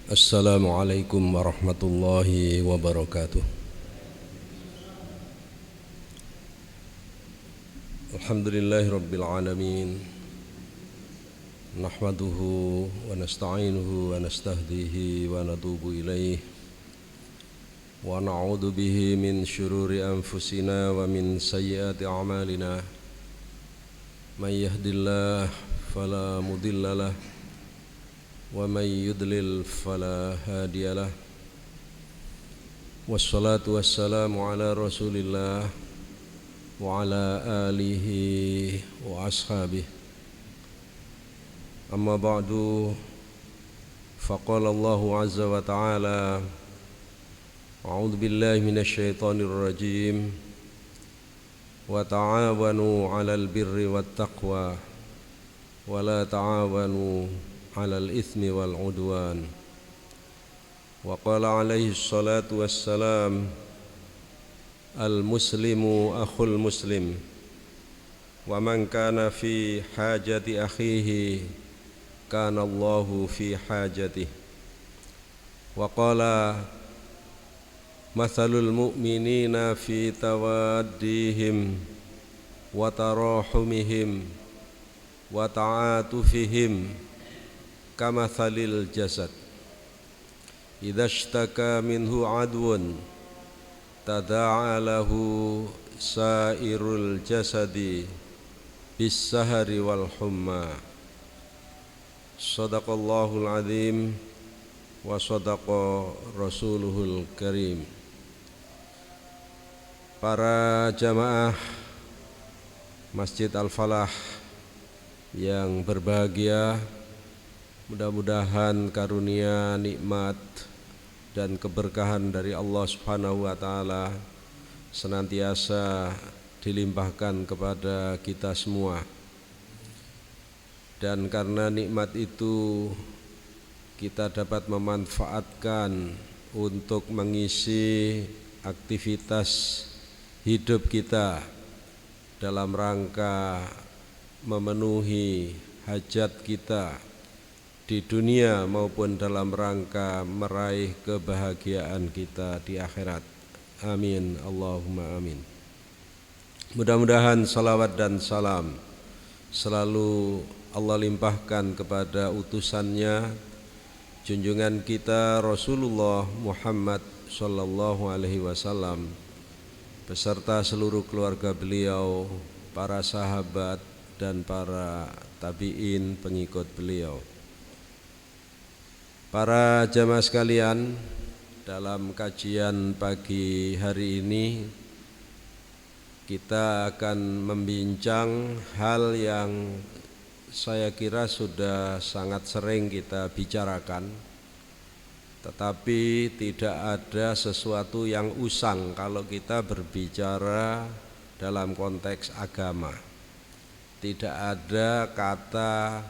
Assalamualaikum warahmatullahi wabarakatuh. Alhamdulillahi rabbil alamin. Nahmaduhu wa nasta'inuhu wa nastahdihi wa natubu ilaih. Wa na'udzu bihi min syururi anfusina wa min sayyiati a'malina. May yahdihillahu fala mudhillalah wa may yudlil fala hadiyalah. Wassalatu wassalamu ala Rasulillah wa ala alihi wa ashabihi. Amma ba'du, faqala Allahu azza wa ta'ala: a'udzu billahi minasy syaithanir rajim. Wa ta'awanu 'alal birri wat taqwa wa la ta'awanu 'alal itsmi wal 'udwan. Wa qala alaihi salatu wassalam: al muslimu akhul muslim wa man kana fi hajati akhihi kana Allahu fi hajatihi. Wa qala: mathalul mu'minina fi tawaddihim wa tarahumihim wa ta'atufihim kamathalil jasad idza ishtaka minhu adwun tada'a lahu sairul jasadi bis-sahari wal humma. Shadaqallahul azim wa shadaqa rasuluhul karim. Para jamaah Masjid Al-Falah yang berbahagia, mudah-mudahan karunia, nikmat dan keberkahan dari Allah Subhanahu wa taala senantiasa dilimpahkan kepada kita semua. Dan karena nikmat itu kita dapat memanfaatkan untuk mengisi aktivitas hidup kita dalam rangka memenuhi hajat kita di dunia maupun dalam rangka meraih kebahagiaan kita di akhirat. Amin, Allahumma amin. Mudah-mudahan salawat dan salam selalu Allah limpahkan kepada utusannya, junjungan kita Rasulullah Muhammad sallallahu alaihi wasallam beserta seluruh keluarga beliau, para sahabat dan para tabi'in pengikut beliau. Para jamaah sekalian, dalam kajian pagi hari ini kita akan membincang hal yang saya kira sudah sangat sering kita bicarakan, tetapi tidak ada sesuatu yang usang kalau kita berbicara dalam konteks agama. Tidak ada kata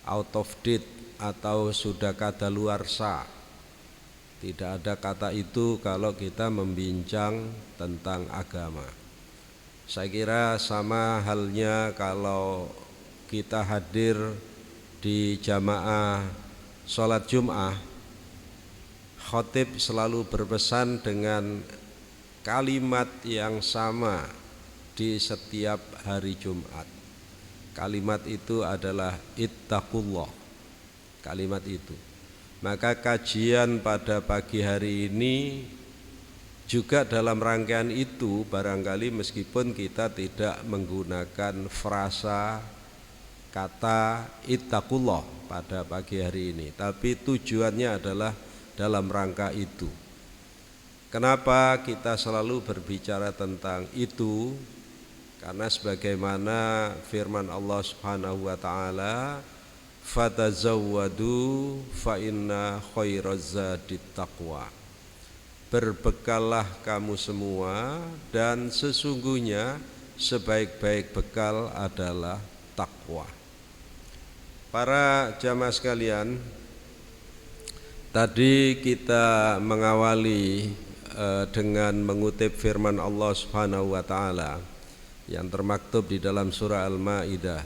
out of date atau sudah kadaluarsa. Tidak ada kata itu kalau kita membincang tentang agama. Saya kira sama halnya kalau kita hadir di jamaah sholat Jum'ah, khatib selalu berpesan dengan kalimat yang sama di setiap hari Jumat. Kalimat itu adalah ittaqullah. Kalimat itu. Maka kajian pada pagi hari ini juga dalam rangkaian itu, barangkali meskipun kita tidak menggunakan frasa kata ittaqullah pada pagi hari ini, tapi tujuannya adalah dalam rangka itu. Kenapa kita selalu berbicara tentang itu? Karena sebagaimana firman Allah Subhanahu wa taala, fatazawwadu fa inna khairaz zadit taqwa. Berbekallah kamu semua dan sesungguhnya sebaik-baik bekal adalah takwa. Para jamaah sekalian, tadi kita mengawali dengan mengutip firman Allah Subhanahu wa taala yang termaktub di dalam surah Al-Maidah.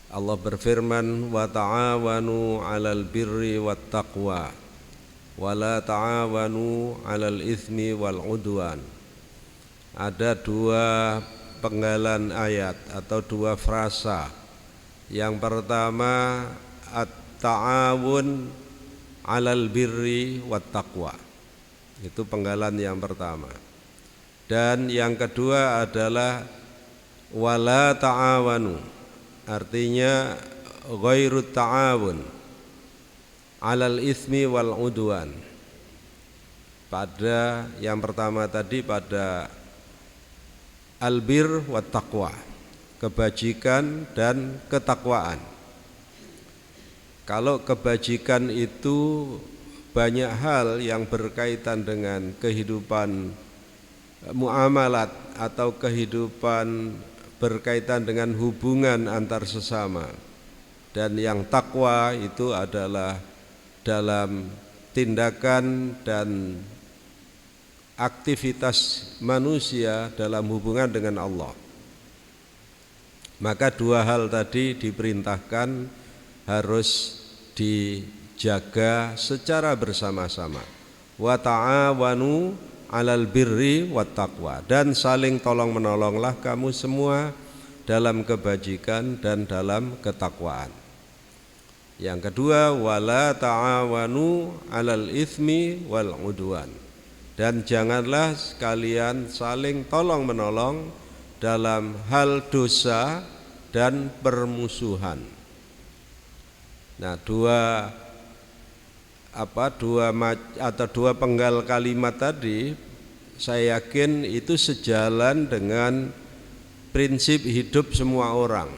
Allah berfirman, wa ta'awanu 'alal birri wat taqwa wa la ta'awanu 'alal itsmi wal 'udwan. Ada dua penggalan ayat atau dua frasa. Yang pertama at-ta'awun 'alal birri wat taqwa. Itu penggalan yang pertama. Dan yang kedua adalah wala ta'awanu, artinya ghairut ta'awun 'alal itsmi wal 'udwan. Pada yang pertama tadi pada albir wat taqwa, kebajikan dan ketakwaan. Kalau kebajikan itu banyak hal yang berkaitan dengan kehidupan muamalat atau kehidupan berkaitan dengan hubungan antar sesama. Dan yang takwa itu adalah dalam tindakan dan aktivitas manusia dalam hubungan dengan Allah. Maka dua hal tadi diperintahkan harus dijaga secara bersama-sama. Wa ta'awanu 'alal birri wat taqwa, dan saling tolong menolonglah kamu semua dalam kebajikan dan dalam ketakwaan. Yang kedua, wala ta'awanu 'alal itsmi wal 'udwan, dan janganlah kalian saling tolong menolong dalam hal dosa dan permusuhan. Nah, dua penggal kalimat tadi saya yakin itu sejalan dengan prinsip hidup semua orang,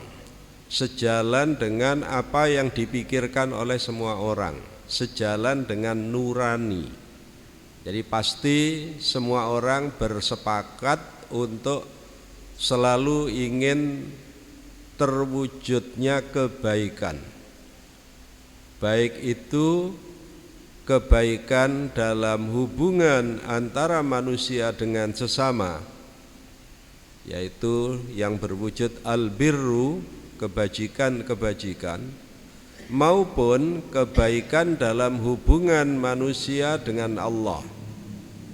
sejalan dengan apa yang dipikirkan oleh semua orang, sejalan dengan nurani. Jadi pasti semua orang bersepakat untuk selalu ingin terwujudnya kebaikan, baik itu kebaikan dalam hubungan antara manusia dengan sesama, yaitu yang berwujud albirru, kebajikan-kebajikan, maupun kebaikan dalam hubungan manusia dengan Allah,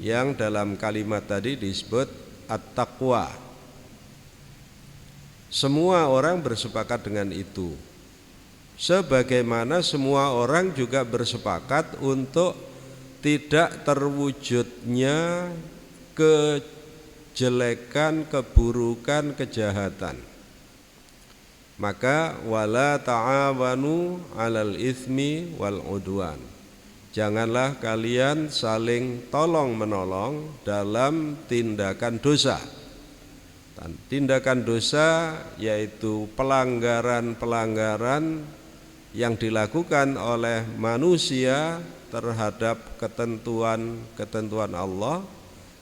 yang dalam kalimat tadi disebut at-taqwa. Semua orang bersepakat dengan itu. Sebagaimana semua orang juga bersepakat untuk tidak terwujudnya kejelekan, keburukan, kejahatan. Maka wala ta'awanu 'alal itsmi wal 'udwan, janganlah kalian saling tolong menolong dalam tindakan dosa. Dan tindakan dosa yaitu pelanggaran-pelanggaran yang dilakukan oleh manusia terhadap ketentuan-ketentuan Allah,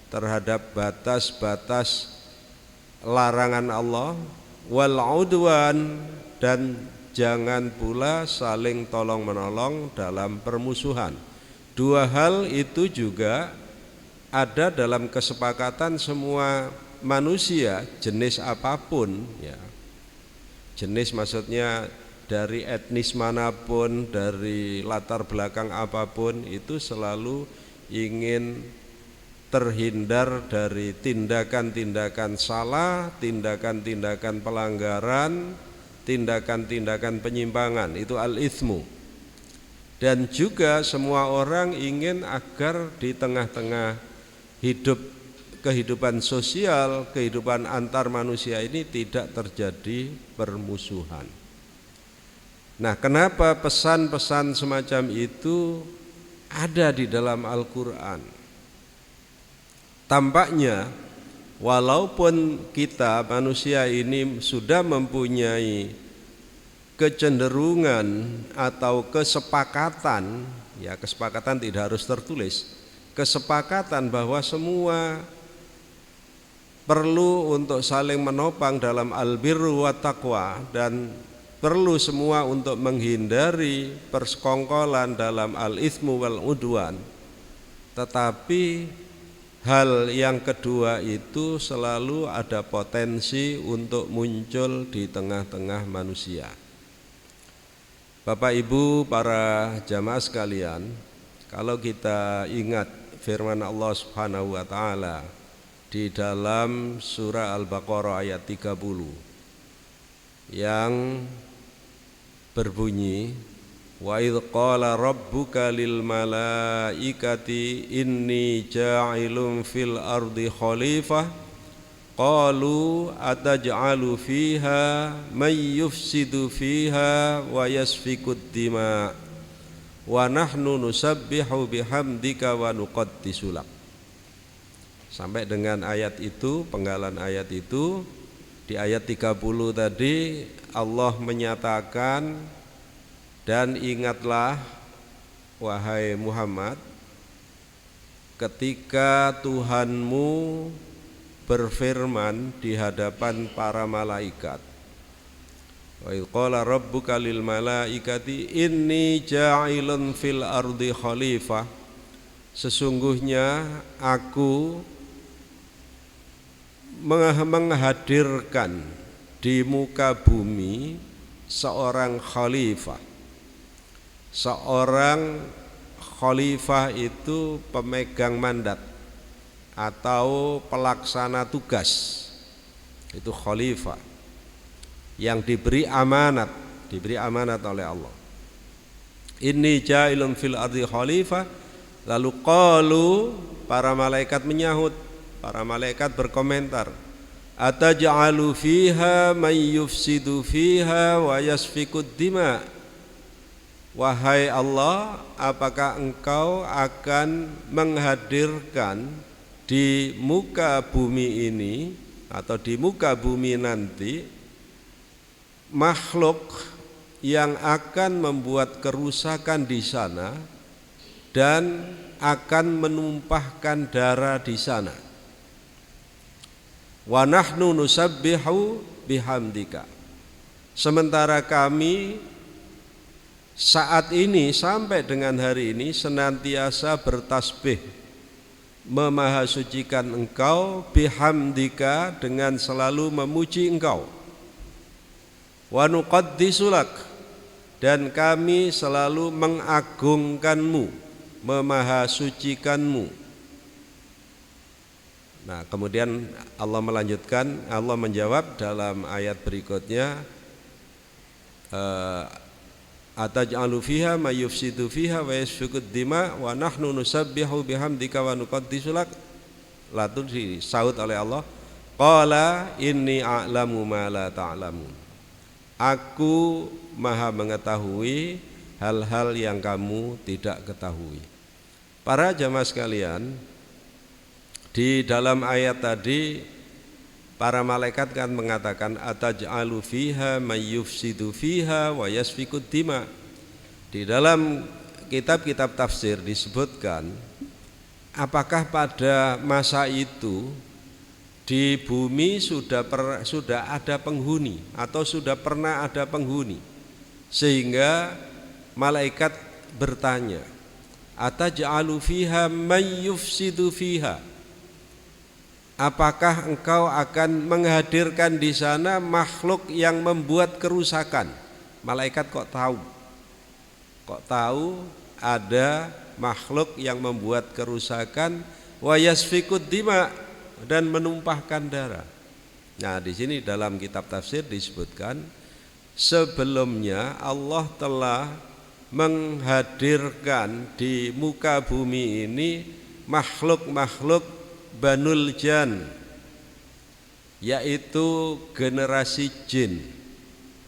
terhadap batas-batas larangan Allah, wal 'udwan, dan jangan pula saling tolong menolong dalam permusuhan. Dua hal itu juga ada dalam kesepakatan semua manusia, jenis apapun ya. Jenis maksudnya dari etnis manapun, dari latar belakang apapun, itu selalu ingin terhindar dari tindakan-tindakan salah, tindakan-tindakan pelanggaran, tindakan-tindakan penyimpangan, itu al-itsmu. Dan juga semua orang ingin agar di tengah-tengah kehidupan sosial, kehidupan antar manusia ini tidak terjadi permusuhan. Nah, kenapa pesan-pesan semacam itu ada di dalam Al-Quran? Tampaknya walaupun kita manusia ini sudah mempunyai kecenderungan atau kesepakatan, ya kesepakatan tidak harus tertulis, kesepakatan bahwa semua perlu untuk saling menopang dalam albirru wa taqwa, dan perlu semua untuk menghindari persekongkolan dalam al-itsmu wal 'udwan. Tetapi hal yang kedua itu selalu ada potensi untuk muncul di tengah-tengah manusia. Bapak Ibu para jamaah sekalian, kalau kita ingat firman Allah Subhanahu wa taala di dalam surah Al-Baqarah ayat 30 yang berbunyi, wa idz qala rabbuka lil malaikati inni ja'ilun fil ardi khalifah qalu ataj'alu fiha may yufsidu fiha wa yasfikud dima wa nahnu nusabbihu bihamdika wa nuqaddisu lak. Sampai dengan ayat itu, penggalan ayat itu. Di ayat 30 tadi Allah menyatakan, dan ingatlah wahai Muhammad ketika Tuhanmu berfirman di hadapan para malaikat, wa idz qala rabbuka lil malaikati inni ja'ilun fil ardi khalifah, sesungguhnya aku menghadirkan di muka bumi seorang khalifah. Seorang khalifah itu pemegang mandat atau pelaksana tugas, itu khalifah yang diberi amanat oleh Allah. Inni ja'ilun fil ardi khalifah. Lalu qalu, para malaikat menyahut, para malaikat berkomentar, ataj'alu fiha may yufsidu fiha wa yasfikud dima. Wahai Allah, apakah engkau akan menghadirkan di muka bumi ini atau di muka bumi nanti makhluk yang akan membuat kerusakan di sana dan akan menumpahkan darah di sana. Wa nahnu nusabbihu bihamdika. Sementara kami saat ini sampai dengan hari ini senantiasa bertasbih, memahasucikan engkau, bihamdika, dengan selalu memuji engkau, wa nuqaddisu lak, dan kami selalu mengagungkanmu, memahasucikanmu. Nah, kemudian Allah melanjutkan, Allah menjawab dalam ayat berikutnya, ataj'alu fiha may yufsidu fiha wa yasfikud dima wa nahnu nusabbihu bihamdika wa nuqaddisu lak. Lalu disaut oleh Allah, qala inni a'lamu ma la ta'lamun. Aku maha mengetahui hal-hal yang kamu tidak ketahui. Para jamaah sekalian, di dalam ayat tadi para malaikat kan mengatakan ataj'alu fiha may yufsidu fiha wa yasfikud dima. Di dalam kitab-kitab tafsir disebutkan, apakah pada masa itu di bumi sudah ada penghuni atau sudah pernah ada penghuni, sehingga malaikat bertanya, ataj'alu fiha may yufsidu fiha, apakah engkau akan menghadirkan di sana makhluk yang membuat kerusakan? Malaikat kok tahu ada makhluk yang membuat kerusakan, wa yasfikud dima, dan menumpahkan darah. Nah, di sini dalam kitab tafsir disebutkan, sebelumnya Allah telah menghadirkan di muka bumi ini makhluk-makhluk Banul Jan, yaitu generasi jin.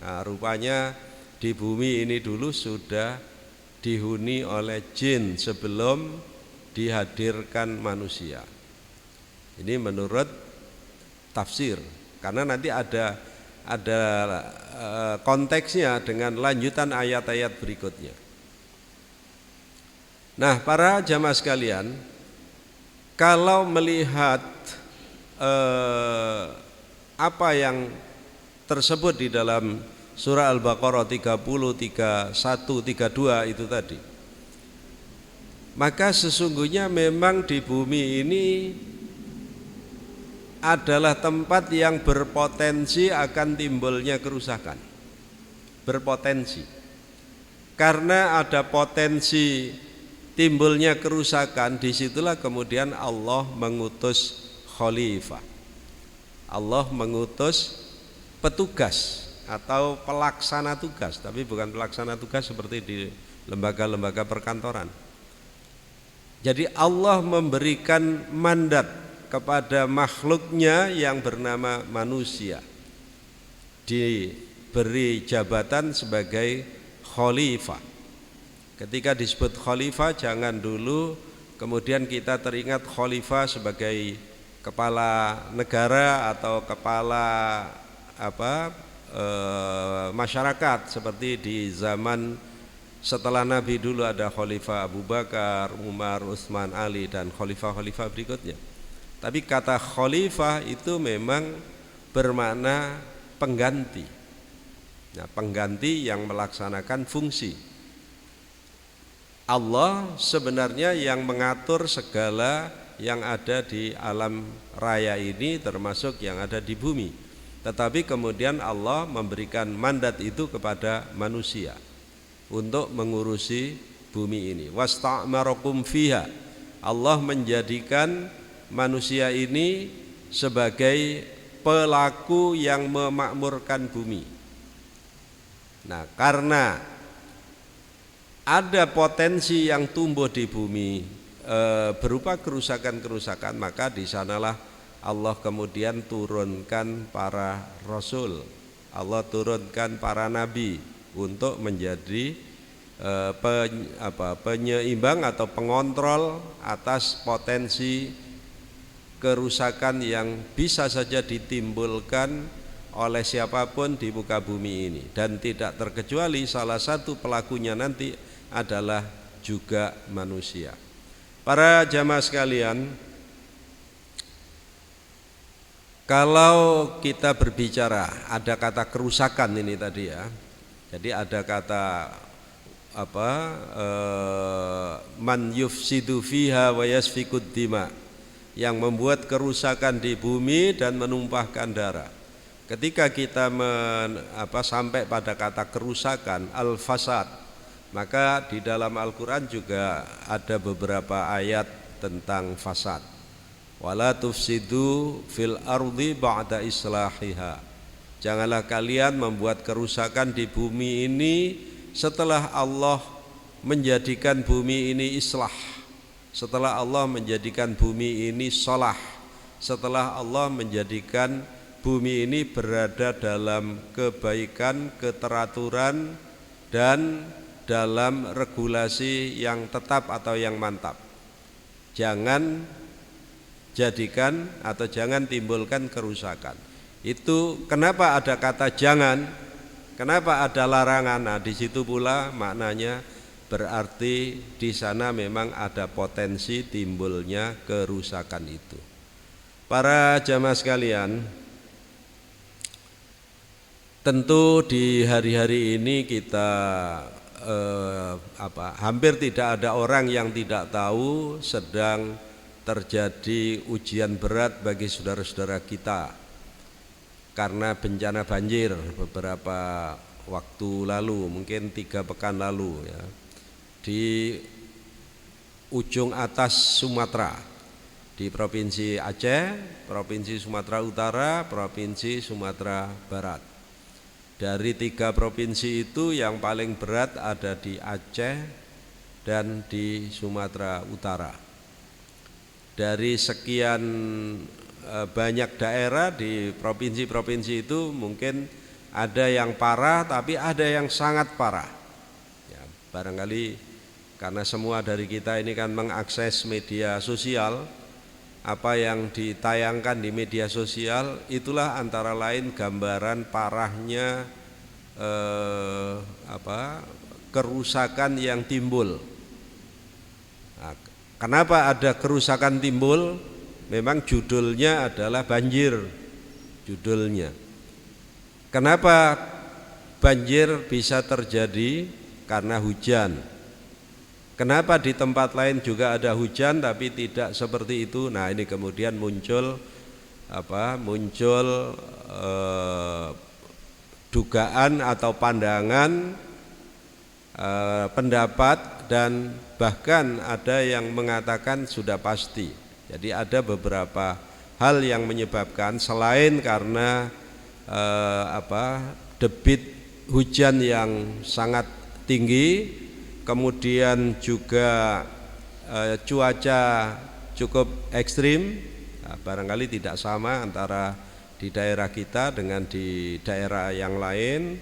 Nah, rupanya di bumi ini dulu sudah dihuni oleh jin sebelum dihadirkan manusia. Ini menurut tafsir, karena nanti ada konteksnya dengan lanjutan ayat-ayat berikutnya. Nah, para jamaah sekalian, kalau melihat apa yang tersebut di dalam surah Al-Baqarah 30, 31, 32 itu tadi, maka sesungguhnya memang di bumi ini adalah tempat yang berpotensi akan timbulnya kerusakan. Berpotensi. Karena ada potensi timbulnya kerusakan, disitulah kemudian Allah mengutus khalifah. Allah mengutus petugas atau pelaksana tugas, tapi bukan pelaksana tugas seperti di lembaga-lembaga perkantoran. Jadi Allah memberikan mandat kepada makhluknya yang bernama manusia, diberi jabatan sebagai khalifah. Ketika disebut khalifah, jangan dulu kemudian kita teringat khalifah sebagai kepala negara atau kepala masyarakat seperti di zaman setelah Nabi dulu ada Khalifah Abu Bakar, Umar, Utsman, Ali dan khalifah-khalifah berikutnya. Tapi kata khalifah itu memang bermakna pengganti. Nah, pengganti yang melaksanakan fungsi. Allah sebenarnya yang mengatur segala yang ada di alam raya ini, termasuk yang ada di bumi. Tetapi kemudian Allah memberikan mandat itu kepada manusia untuk mengurusi bumi ini. Wasta'marakum fiha. Allah menjadikan manusia ini sebagai pelaku yang memakmurkan bumi. Nah, karena ada potensi yang tumbuh di bumi berupa kerusakan-kerusakan, maka di sanalah Allah kemudian turunkan para rasul. Allah turunkan para nabi untuk menjadi penyeimbang atau pengontrol atas potensi kerusakan yang bisa saja ditimbulkan oleh siapapun di muka bumi ini, dan tidak terkecuali salah satu pelakunya nanti adalah juga manusia. Para jamaah sekalian, kalau kita berbicara ada kata kerusakan ini tadi ya. Jadi ada kata man yufsidu fiha wa yasfikud dima, yang membuat kerusakan di bumi dan menumpahkan darah. Ketika kita sampai pada kata kerusakan al-fasad, maka di dalam Al-Qur'an juga ada beberapa ayat tentang fasad. Wala tufsidu fil ardi ba'da islahiha. Janganlah kalian membuat kerusakan di bumi ini setelah Allah menjadikan bumi ini islah, setelah Allah menjadikan bumi ini solah, setelah Allah menjadikan bumi ini berada dalam kebaikan, keteraturan, dan dalam regulasi yang tetap atau yang mantap. Jangan jadikan atau jangan timbulkan kerusakan. Itu kenapa ada kata jangan, kenapa ada larangan. Nah, di situ pula maknanya berarti di sana memang ada potensi timbulnya kerusakan itu. Para jamaah sekalian, tentu di hari-hari ini kita hampir tidak ada orang yang tidak tahu sedang terjadi ujian berat bagi saudara-saudara kita karena bencana banjir beberapa waktu lalu, mungkin 3 pekan lalu ya, di ujung atas Sumatera, di Provinsi Aceh, Provinsi Sumatera Utara, Provinsi Sumatera Barat. Dari 3 provinsi itu yang paling berat ada di Aceh dan di Sumatera Utara. Dari sekian banyak daerah di provinsi-provinsi itu mungkin ada yang parah, tapi ada yang sangat parah ya, barangkali karena semua dari kita ini kan mengakses media sosial. Apa yang ditayangkan di media sosial itulah antara lain gambaran parahnya kerusakan yang timbul. Nah, kenapa ada kerusakan timbul? Memang judulnya adalah banjir, judulnya. Kenapa banjir bisa terjadi? Karena hujan. Kenapa di tempat lain juga ada hujan tapi tidak seperti itu? Nah, ini kemudian muncul dugaan atau pandangan pendapat dan bahkan ada yang mengatakan sudah pasti. Jadi ada beberapa hal yang menyebabkan selain karena debit hujan yang sangat tinggi, kemudian juga cuaca cukup ekstrim. Nah, barangkali tidak sama antara di daerah kita dengan di daerah yang lain.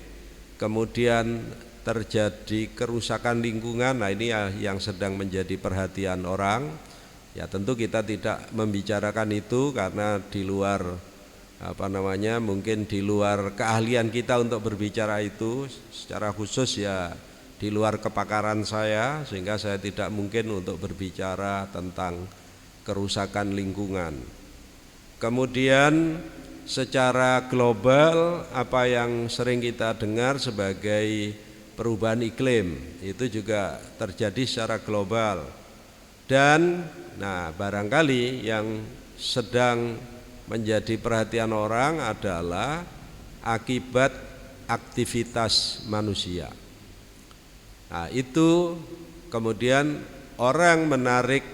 Kemudian terjadi kerusakan lingkungan. Nah, ini yang sedang menjadi perhatian orang. Ya, tentu kita tidak membicarakan itu karena di luar mungkin di luar keahlian kita untuk berbicara itu secara khusus, ya di luar kepakaran saya, sehingga saya tidak mungkin untuk berbicara tentang kerusakan lingkungan. Kemudian secara global apa yang sering kita dengar sebagai perubahan iklim itu juga terjadi secara global. Dan barangkali yang sedang menjadi perhatian orang adalah akibat aktivitas manusia. Nah, itu kemudian orang menarik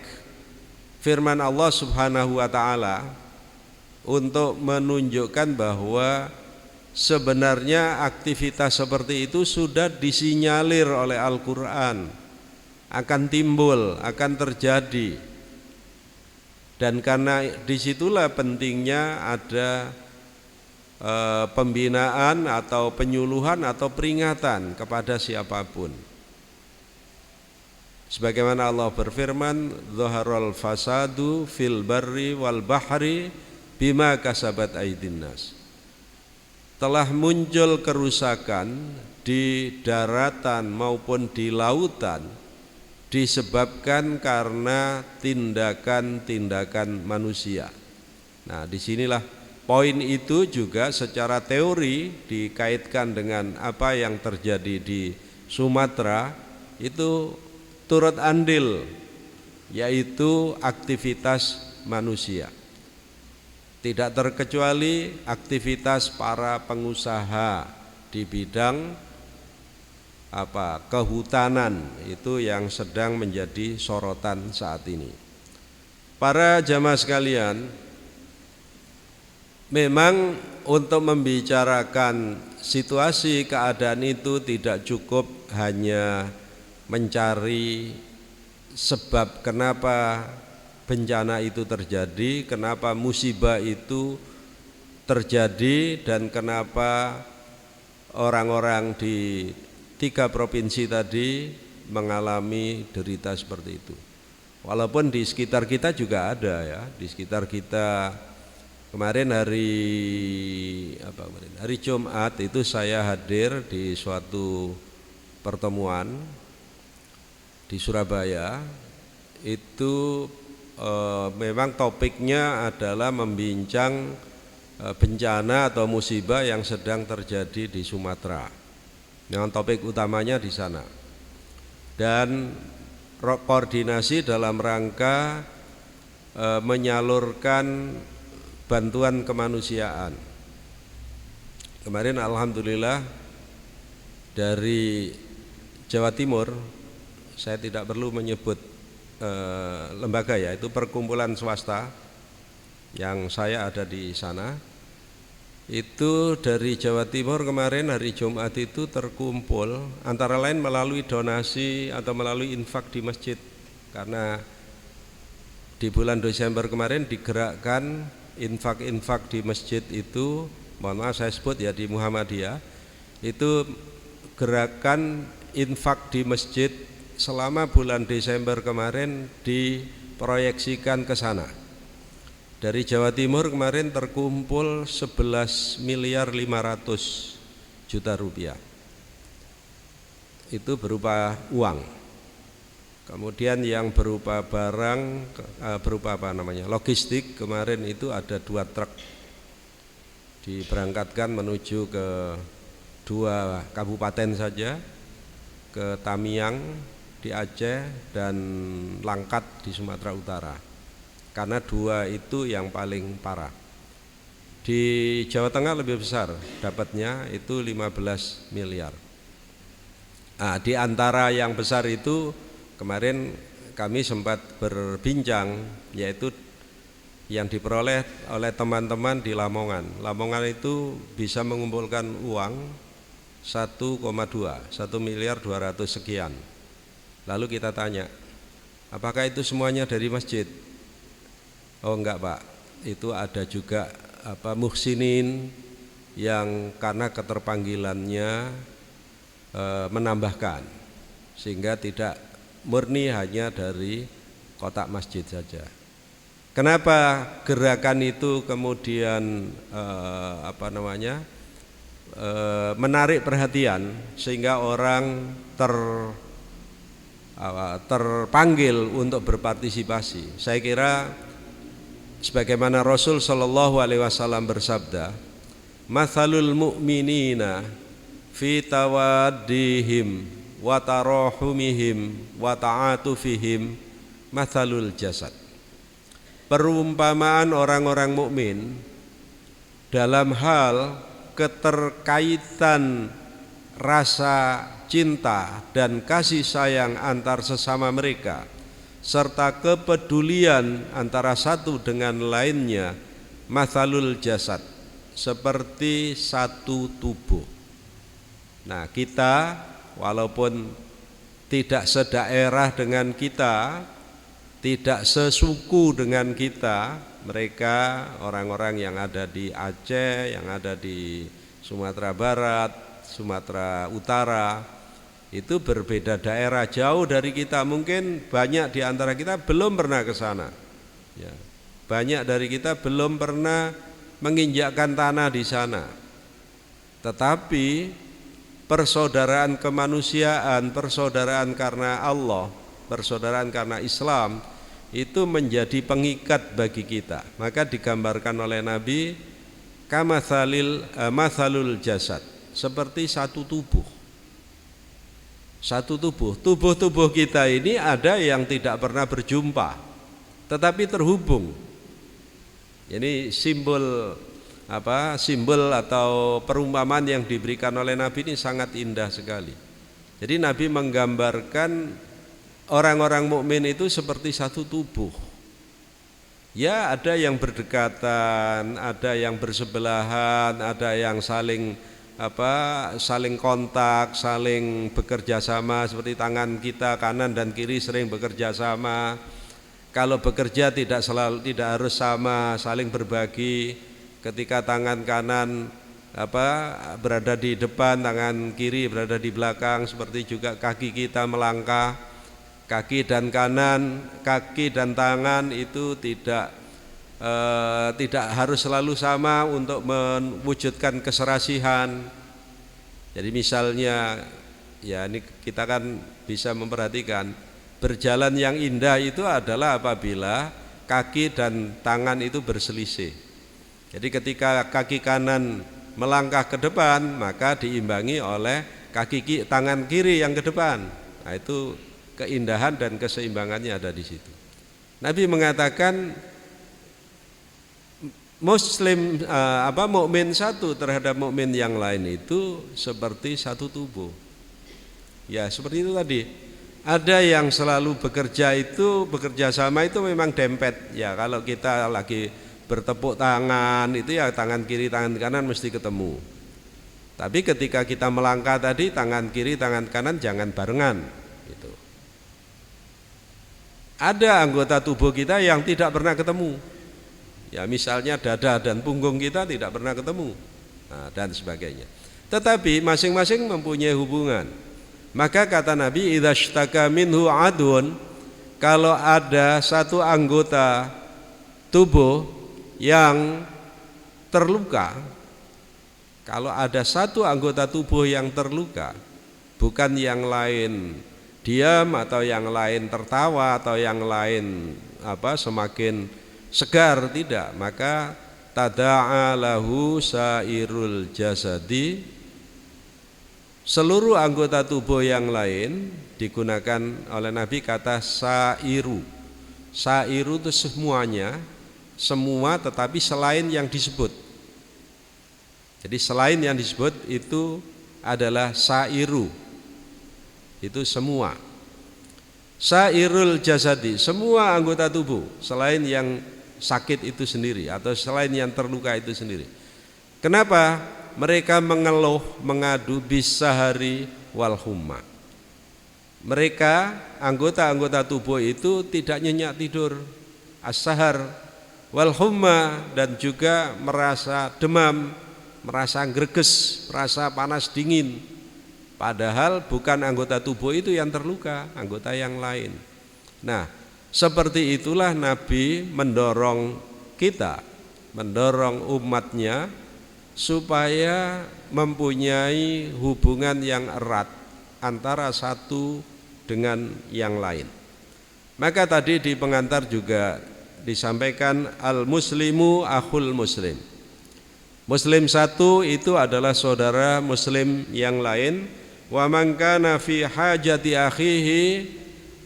firman Allah Subhanahu wa taala untuk menunjukkan bahwa sebenarnya aktivitas seperti itu sudah disinyalir oleh Al-Qur'an, akan timbul, akan terjadi. Dan karena disitulah pentingnya ada pembinaan atau penyuluhan atau peringatan kepada siapapun. Sebagaimana Allah berfirman, "Dhaharal fasadu fil barri wal bahri bima kasabat aydin nas." Telah muncul kerusakan di daratan maupun di lautan disebabkan karena tindakan-tindakan manusia. Nah, disinilah poin itu juga secara teori dikaitkan dengan apa yang terjadi di Sumatera, itu turut andil, yaitu aktivitas manusia. Tidak terkecuali aktivitas para pengusaha di bidang kehutanan, itu yang sedang menjadi sorotan saat ini. Para jamaah sekalian, memang untuk membicarakan situasi keadaan itu tidak cukup hanya mencari sebab kenapa bencana itu terjadi, kenapa musibah itu terjadi, dan kenapa orang-orang di 3 provinsi tadi mengalami derita seperti itu. Walaupun di sekitar kita juga ada, ya, di sekitar kita. Kemarin hari Jumat itu saya hadir di suatu pertemuan di Surabaya. Itu memang topiknya adalah membincang bencana atau musibah yang sedang terjadi di Sumatera. Yang topik utamanya di sana. Dan koordinasi dalam rangka menyalurkan bantuan kemanusiaan. Kemarin alhamdulillah dari Jawa Timur, saya tidak perlu menyebut lembaga, ya, itu perkumpulan swasta yang saya ada di sana. Itu dari Jawa Timur kemarin hari Jumat itu terkumpul antara lain melalui donasi atau melalui infak di masjid, karena di bulan Desember kemarin digerakkan infak-infak di masjid itu, mohon maaf saya sebut ya, di Muhammadiyah itu gerakan infak di masjid selama bulan Desember kemarin diproyeksikan ke sana. Dari Jawa Timur kemarin terkumpul 11 miliar 500 juta rupiah. Itu berupa uang. Kemudian yang berupa barang, logistik, kemarin itu ada 2 truk diberangkatkan menuju ke 2 kabupaten saja, ke Tamiang di Aceh dan Langkat di Sumatera Utara, karena 2 itu yang paling parah. Di Jawa Tengah lebih besar dapatnya, itu 15 miliar. Nah, di antara yang besar itu kemarin kami sempat berbincang, yaitu yang diperoleh oleh teman-teman di Lamongan. Lamongan itu bisa mengumpulkan uang 1,2, 1.200.000.000 sekian. Lalu kita tanya, apakah itu semuanya dari masjid? Oh enggak Pak, itu ada juga muhsinin yang karena keterpanggilannya menambahkan, sehingga tidak murni hanya dari kotak masjid saja. Kenapa gerakan itu kemudian menarik perhatian sehingga orang terpanggil untuk berpartisipasi? Saya kira sebagaimana Rasul Shallallahu Alaihi Wasallam bersabda, "Mathalul mu'minina fi tawaddihim wa tarahumihim wa ta'atufihim mathalul jasad." Perumpamaan orang-orang mukmin dalam hal keterkaitan rasa cinta dan kasih sayang antar sesama mereka, serta kepedulian antara satu dengan lainnya, mathalul jasad, seperti satu tubuh. Nah, kita walaupun tidak sedaerah dengan kita, tidak sesuku dengan kita, mereka orang-orang yang ada di Aceh, yang ada di Sumatera Barat, Sumatera Utara, itu berbeda daerah, jauh dari kita. Mungkin banyak di antara kita belum pernah ke sana. Ya, banyak dari kita belum pernah menginjakkan tanah di sana. Tetapi persaudaraan kemanusiaan, persaudaraan karena Allah, persaudaraan karena Islam itu menjadi pengikat bagi kita. Maka digambarkan oleh Nabi mathalul jasad, seperti satu tubuh. Satu tubuh. Tubuh-tubuh kita ini ada yang tidak pernah berjumpa, tetapi terhubung. Ini simbol atau perumpamaan yang diberikan oleh Nabi ini sangat indah sekali. Jadi Nabi menggambarkan orang-orang mukmin itu seperti satu tubuh. Ya, ada yang berdekatan, ada yang bersebelahan, ada yang saling kontak, saling bekerja sama, seperti tangan kita kanan dan kiri sering bekerja sama. Kalau bekerja tidak harus sama, saling berbagi. Ketika tangan kanan berada di depan, tangan kiri berada di belakang, seperti juga kaki kita melangkah, kaki dan tangan itu tidak harus selalu sama untuk mewujudkan keserasihan. Jadi misalnya, ya ini kita kan bisa memperhatikan, berjalan yang indah itu adalah apabila kaki dan tangan itu berselisih. Jadi ketika kaki kanan melangkah ke depan, maka diimbangi oleh tangan kiri yang ke depan. Nah, itu keindahan dan keseimbangannya ada di situ. Nabi mengatakan mukmin satu terhadap mukmin yang lain itu seperti satu tubuh. Ya, seperti itu tadi. Ada yang selalu bekerja sama itu memang dempet. Ya, kalau kita lagi bertepuk tangan itu ya tangan kiri tangan kanan mesti ketemu. Tapi ketika kita melangkah tadi, tangan kiri tangan kanan jangan barengan gitu. Ada anggota tubuh kita yang tidak pernah ketemu. Ya, misalnya dada dan punggung kita tidak pernah ketemu. Nah, dan sebagainya. Tetapi masing-masing mempunyai hubungan. Maka kata Nabi, idza ishtaka minhu adun, kalau ada satu anggota tubuh yang terluka, kalau ada satu anggota tubuh yang terluka, bukan yang lain diam atau yang lain tertawa atau yang lain semakin segar, tidak, maka tada'a lahu sairul jasadi, seluruh anggota tubuh yang lain digunakan oleh Nabi kata sairu. Sairu itu semua tetapi selain yang disebut. Jadi selain yang disebut itu adalah sairu. Itu semua. Sairul jasadi, semua anggota tubuh selain yang sakit itu sendiri atau selain yang terluka itu sendiri. Kenapa? Mereka mengeluh, mengadu bisahari wal humma. Mereka anggota-anggota tubuh itu tidak nyenyak tidur, as-sahar wal humma, dan juga merasa demam, merasa greges, merasa panas dingin. Padahal bukan anggota tubuh itu yang terluka, anggota yang lain. Nah, seperti itulah Nabi mendorong kita, mendorong umatnya supaya mempunyai hubungan yang erat antara satu dengan yang lain. Maka tadi di pengantar juga disampaikan al-muslimu akhul muslim. Muslim satu itu adalah saudara muslim yang lain. Wa man kana fi hajati akhihi,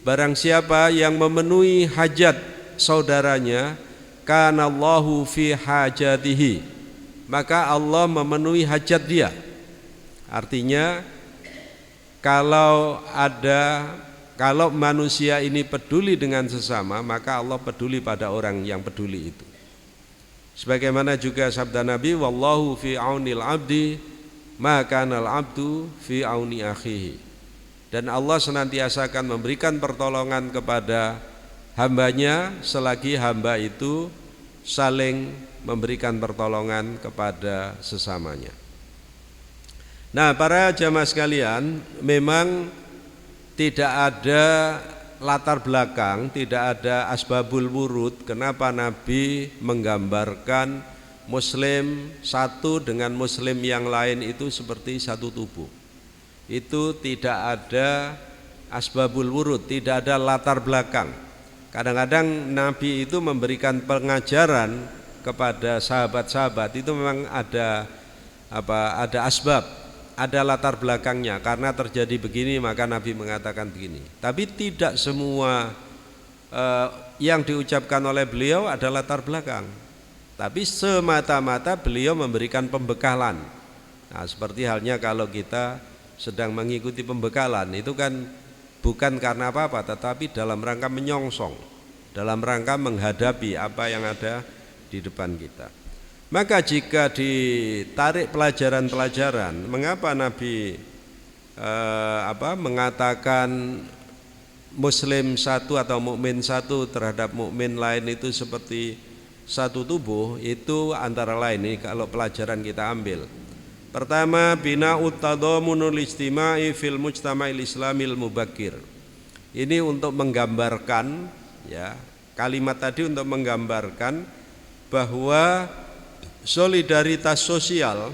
barang siapa yang memenuhi hajat saudaranya, kana Allahu fi hajatihi, maka Allah memenuhi hajat dia. Artinya kalau manusia ini peduli dengan sesama, maka Allah peduli pada orang yang peduli itu. Sebagaimana juga sabda Nabi, wallahu fi aunil abdi ma kanal abdu fi auni akhihi. Dan Allah senantiasa akan memberikan pertolongan kepada hambanya selagi hamba itu saling memberikan pertolongan kepada sesamanya. Nah, para jamaah sekalian, memang tidak ada latar belakang, tidak ada asbabul wurud kenapa Nabi menggambarkan muslim satu dengan muslim yang lain itu seperti satu tubuh. Itu tidak ada asbabul wurud, tidak ada latar belakang. Kadang-kadang Nabi itu memberikan pengajaran kepada sahabat-sahabat, itu memang ada asbab, ada latar belakangnya, karena terjadi begini maka Nabi mengatakan begini. Tapi tidak semua yang diucapkan oleh beliau ada latar belakang, tapi semata-mata beliau memberikan pembekalan. Nah, seperti halnya kalau kita sedang mengikuti pembekalan, itu kan bukan karena apa-apa, tetapi dalam rangka menyongsong, dalam rangka menghadapi apa yang ada di depan kita. Maka jika ditarik pelajaran-pelajaran, mengapa Nabi mengatakan muslim satu atau mukmin satu terhadap mukmin lain itu seperti satu tubuh, itu antara lain nih kalau pelajaran kita ambil. Pertama, bina'ut tadhamunul istima'i fil mujtama'il islamil mubakkir. Ini untuk menggambarkan, ya, kalimat tadi untuk menggambarkan bahwa solidaritas sosial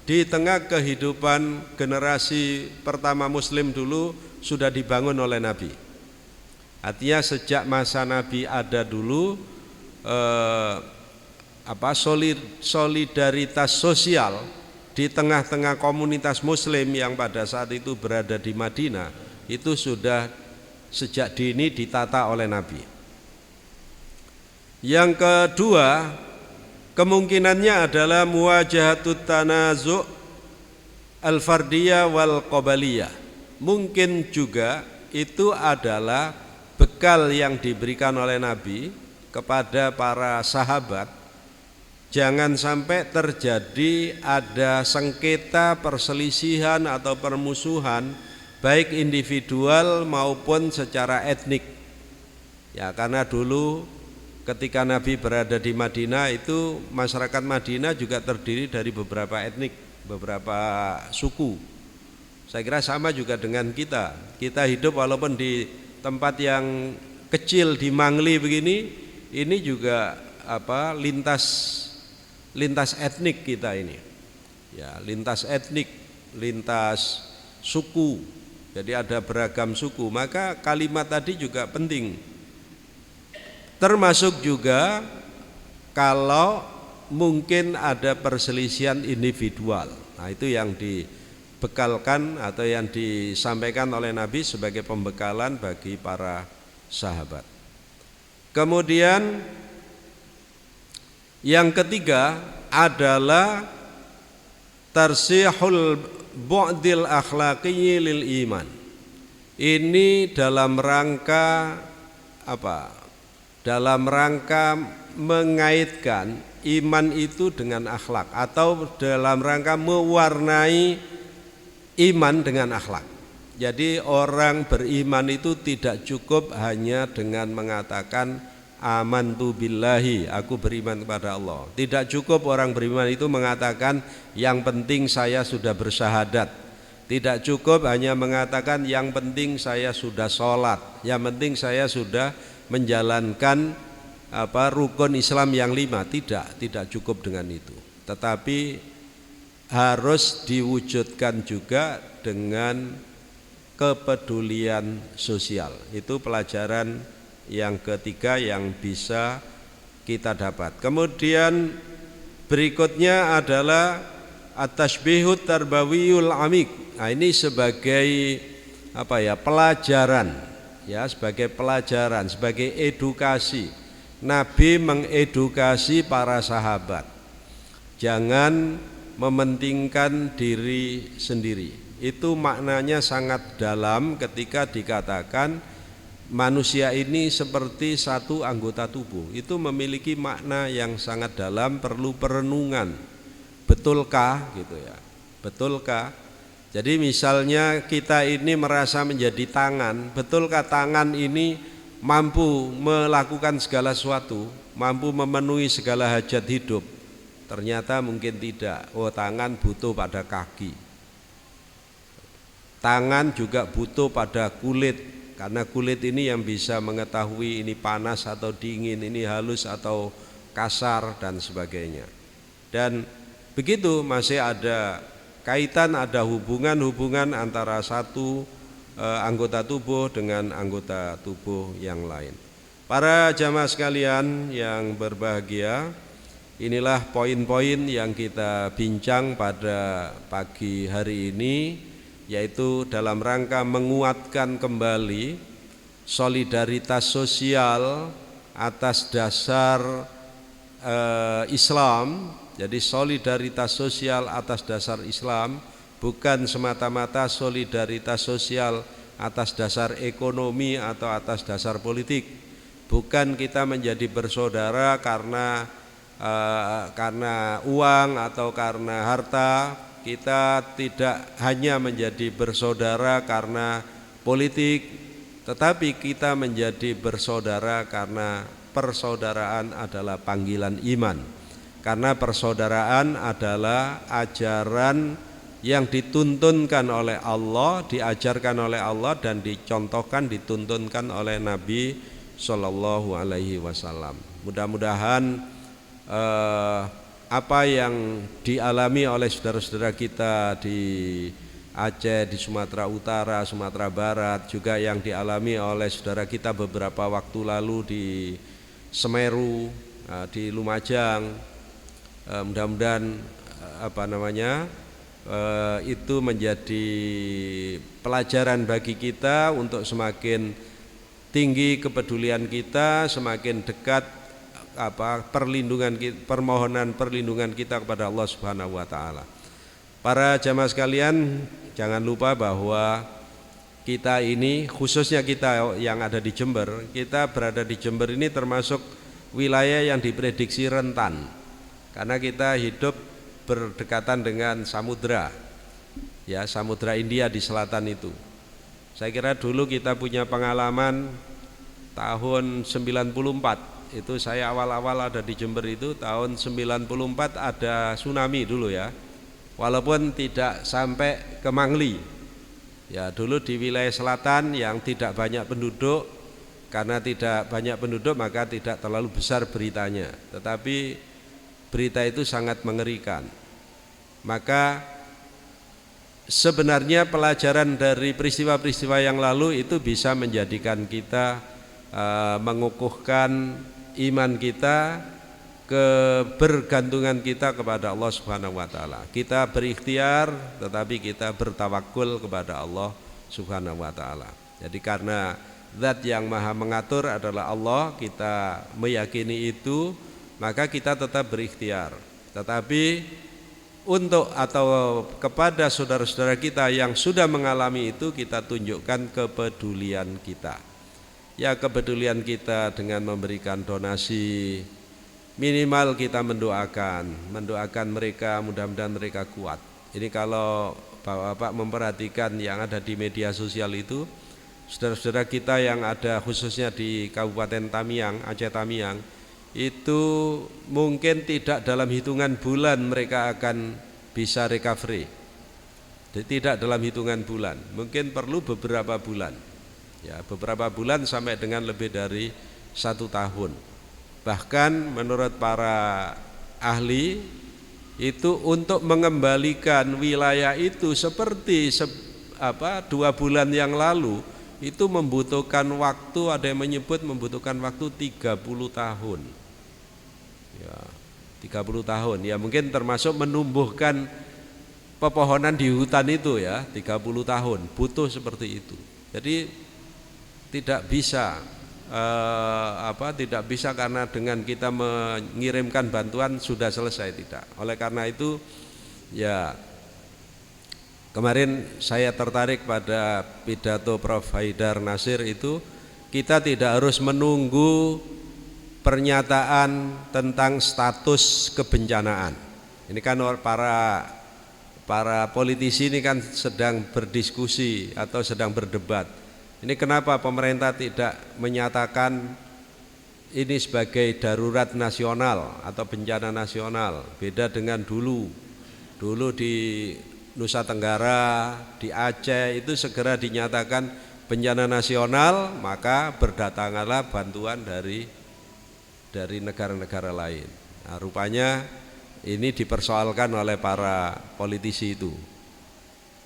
di tengah kehidupan generasi pertama muslim dulu sudah dibangun oleh Nabi. Artinya sejak masa Nabi ada dulu solidaritas sosial di tengah-tengah komunitas muslim yang pada saat itu berada di Madinah, itu sudah sejak dini ditata oleh Nabi. Yang kedua, kemungkinannya adalah muwajahatut tanazu' al-fardiyah wal qabaliyah. Mungkin juga itu adalah bekal yang diberikan oleh Nabi kepada para sahabat, jangan sampai terjadi ada sengketa, perselisihan atau permusuhan baik individual maupun secara etnik. Ya, karena dulu ketika Nabi berada di Madinah itu masyarakat Madinah juga terdiri dari beberapa etnik, beberapa suku. Saya kira sama juga dengan kita. Kita hidup walaupun di tempat yang kecil di Mangli begini, ini juga lintas etnik kita ini, ya, lintas etnik, lintas suku. Jadi ada beragam suku. Maka kalimat tadi juga penting. Termasuk juga kalau mungkin ada perselisihan individual. Nah, itu yang dibekalkan atau yang disampaikan oleh Nabi sebagai pembekalan bagi para sahabat. Kemudian yang ketiga adalah tarsihul bu'dil akhlaqiyyi lil iman. Ini dalam rangka apa? Dalam rangka mengaitkan iman itu dengan akhlak, atau dalam rangka mewarnai iman dengan akhlak. Jadi orang beriman itu tidak cukup hanya dengan mengatakan amantu billahi, aku beriman kepada Allah. Tidak cukup orang beriman itu mengatakan yang penting saya sudah bersyahadat. Tidak cukup hanya mengatakan yang penting saya sudah sholat, yang penting saya sudah menjalankan rukun Islam yang 5. Tidak cukup dengan itu. Tetapi harus diwujudkan juga dengan kepedulian sosial. Itu pelajaran yang ketiga yang bisa kita dapat. Kemudian berikutnya adalah at-tashbihut tarbawiyul amik. Nah, ini sebagai pelajaran, ya, sebagai pelajaran, sebagai edukasi. Nabi mengedukasi para sahabat. Jangan mementingkan diri sendiri. Itu maknanya sangat dalam ketika dikatakan manusia ini seperti satu anggota tubuh. Itu memiliki makna yang sangat dalam, perlu perenungan. Betulkah gitu ya? Betulkah? Jadi misalnya kita ini merasa menjadi tangan, betulkah tangan ini mampu melakukan segala sesuatu, mampu memenuhi segala hajat hidup? Ternyata mungkin tidak. Oh, tangan butuh pada kaki. Tangan juga butuh pada kulit, karena kulit ini yang bisa mengetahui ini panas atau dingin, ini halus atau kasar dan sebagainya. Dan begitu masih ada kaitan, ada hubungan antara satu anggota tubuh dengan anggota tubuh yang lain. Para jamaah sekalian yang berbahagia, inilah poin-poin yang kita bincang pada pagi hari ini, yaitu dalam rangka menguatkan kembali solidaritas sosial atas dasar Islam. Jadi solidaritas sosial atas dasar Islam, bukan semata-mata solidaritas sosial atas dasar ekonomi atau atas dasar politik. Bukan kita menjadi bersaudara karena uang atau karena harta. Kita tidak hanya menjadi bersaudara karena politik, tetapi kita menjadi bersaudara karena persaudaraan adalah panggilan iman. Karena persaudaraan adalah ajaran yang dituntunkan oleh Allah, diajarkan oleh Allah, dan dicontohkan, dituntunkan oleh Nabi Shallallahu Alaihi Wasallam. Mudah-mudahan apa yang dialami oleh saudara-saudara kita di Aceh, di Sumatera Utara, Sumatera Barat, juga yang dialami oleh saudara kita beberapa waktu lalu di Semeru, di Lumajang, mudah-mudahan itu menjadi pelajaran bagi kita untuk semakin tinggi kepedulian kita, semakin dekat permohonan perlindungan kita kepada Allah Subhanahu wa taala. Para jamaah sekalian, jangan lupa bahwa kita ini, khususnya kita yang ada di Jember, kita berada di Jember ini termasuk wilayah yang diprediksi rentan. Karena kita hidup berdekatan dengan samudra, ya, samudra India di selatan itu. Saya kira dulu kita punya pengalaman tahun 94, itu saya awal-awal ada di Jember itu tahun 94 ada tsunami dulu ya. Walaupun tidak sampai ke Mangli. Ya, dulu di wilayah selatan yang tidak banyak penduduk, karena tidak banyak penduduk maka tidak terlalu besar beritanya. Tetapi berita itu sangat mengerikan. Maka sebenarnya pelajaran dari peristiwa-peristiwa yang lalu itu bisa menjadikan kita mengukuhkan iman kita, kebergantungan kita kepada Allah Subhanahu wa taala. Kita berikhtiar tetapi kita bertawakul kepada Allah Subhanahu wa taala. Jadi karena zat yang maha mengatur adalah Allah, kita meyakini itu, maka kita tetap berikhtiar. Tetapi untuk atau kepada saudara-saudara kita yang sudah mengalami itu kita tunjukkan kepedulian kita. Ya, kepedulian kita dengan memberikan donasi, minimal kita mendoakan mereka, mudah-mudahan mereka kuat. Ini kalau Bapak memperhatikan yang ada di media sosial itu, saudara-saudara kita yang ada khususnya di Kabupaten Tamiang, Aceh Tamiang, itu mungkin tidak dalam hitungan bulan mereka akan bisa recovery. Tidak dalam hitungan bulan, mungkin perlu beberapa bulan. Ya, beberapa bulan sampai dengan lebih dari 1 tahun. Bahkan menurut para ahli itu untuk mengembalikan wilayah itu seperti 2 bulan yang lalu itu membutuhkan waktu, ada yang menyebut membutuhkan waktu 30 tahun. Ya, 30 tahun. Ya, mungkin termasuk menumbuhkan pepohonan di hutan itu ya, 30 tahun, butuh seperti itu. Jadi tidak bisa tidak bisa karena dengan kita mengirimkan bantuan sudah selesai, tidak. Oleh karena itu ya, kemarin saya tertarik pada pidato Prof. Haidar Nasir itu, kita tidak harus menunggu pernyataan tentang status kebencanaan. Ini kan para politisi ini kan sedang berdiskusi atau sedang berdebat. Ini kenapa pemerintah tidak menyatakan ini sebagai darurat nasional atau bencana nasional, beda dengan dulu di Nusa Tenggara, di Aceh itu segera dinyatakan bencana nasional, maka berdatanganlah bantuan dari negara-negara lain. Nah, rupanya ini dipersoalkan oleh para politisi itu.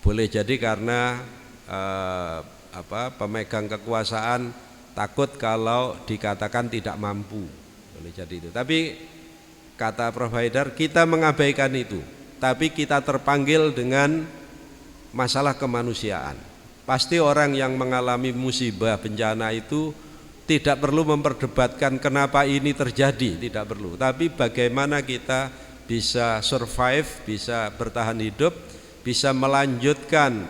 Boleh jadi karena pemegang kekuasaan takut kalau dikatakan tidak mampu. Boleh jadi itu. Tapi kata Prof. Haidar, kita mengabaikan itu. Tapi kita terpanggil dengan masalah kemanusiaan. Pasti orang yang mengalami musibah bencana itu tidak perlu memperdebatkan kenapa ini terjadi, tidak perlu. Tapi bagaimana kita bisa survive, bisa bertahan hidup, bisa melanjutkan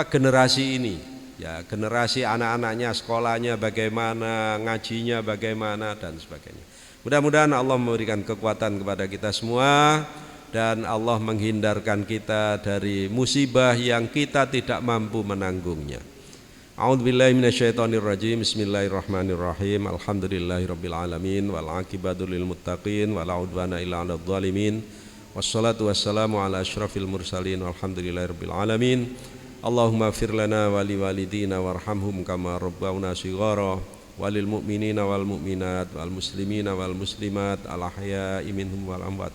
generasi ini. Ya, generasi anak-anaknya, sekolahnya bagaimana, ngajinya bagaimana dan sebagainya. Mudah-mudahan Allah memberikan kekuatan kepada kita semua dan Allah menghindarkan kita dari musibah yang kita tidak mampu menanggungnya. A'udzubillahi minasyaitonirrajim. Bismillahirrahmanirrahim. Alhamdulillahirabbil alamin wal aqibatu lil muttaqin wala udwana illa 'alal zalimin. Wassalatu wassalamu ala asyrafil mursalin walhamdulillahirabbil alamin. Allahumma fir lana wa li walidina warhamhum kama rabbawna shighara walil mu'minina wal mu'minat wal muslimina wal muslimat al ahya'i minhum wal amwat.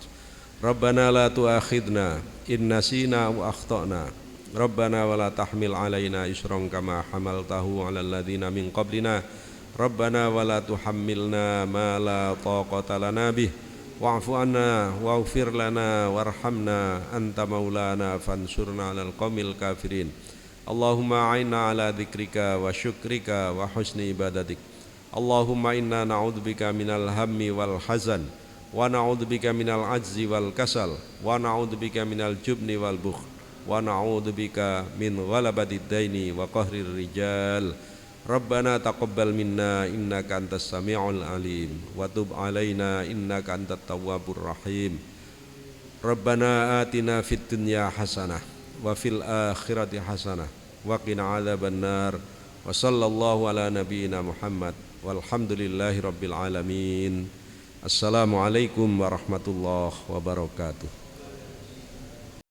Rabbana la tu'akhidna in nasina wa akhtana. Rabbana wa la tahmil alaina isran kama hamaltahu 'alal ladzina min qablina. Rabbana wa la tuhammilna ma la taqata lana bih. Wa'fu 'anna waghfir lana warhamna anta maulana fansurna 'alal qaumil kafirin. Allahumma a'inna 'ala dzikrika wa syukrika wa husni ibadatik. Allahumma inna na'udzubika minal hammi wal hazan wa na'udzubika minal ajzi wal kasal wa na'udzubika minal jubni wal bukhl wa na'udzubika min ghalabadid daini wa qahrir rijal. Rabbana taqabbal minna innaka antas sami'ul alim wa tub alaina innaka antat tawwabur rahim. Rabbana atina fid dunya hasanah wa fil akhirati hasanah wa qina adzabannar. Wa sallallahu ala nabiyyina Muhammad walhamdulillahi rabbil alamin. Assalamualaikum warahmatullahi wabarakatuh.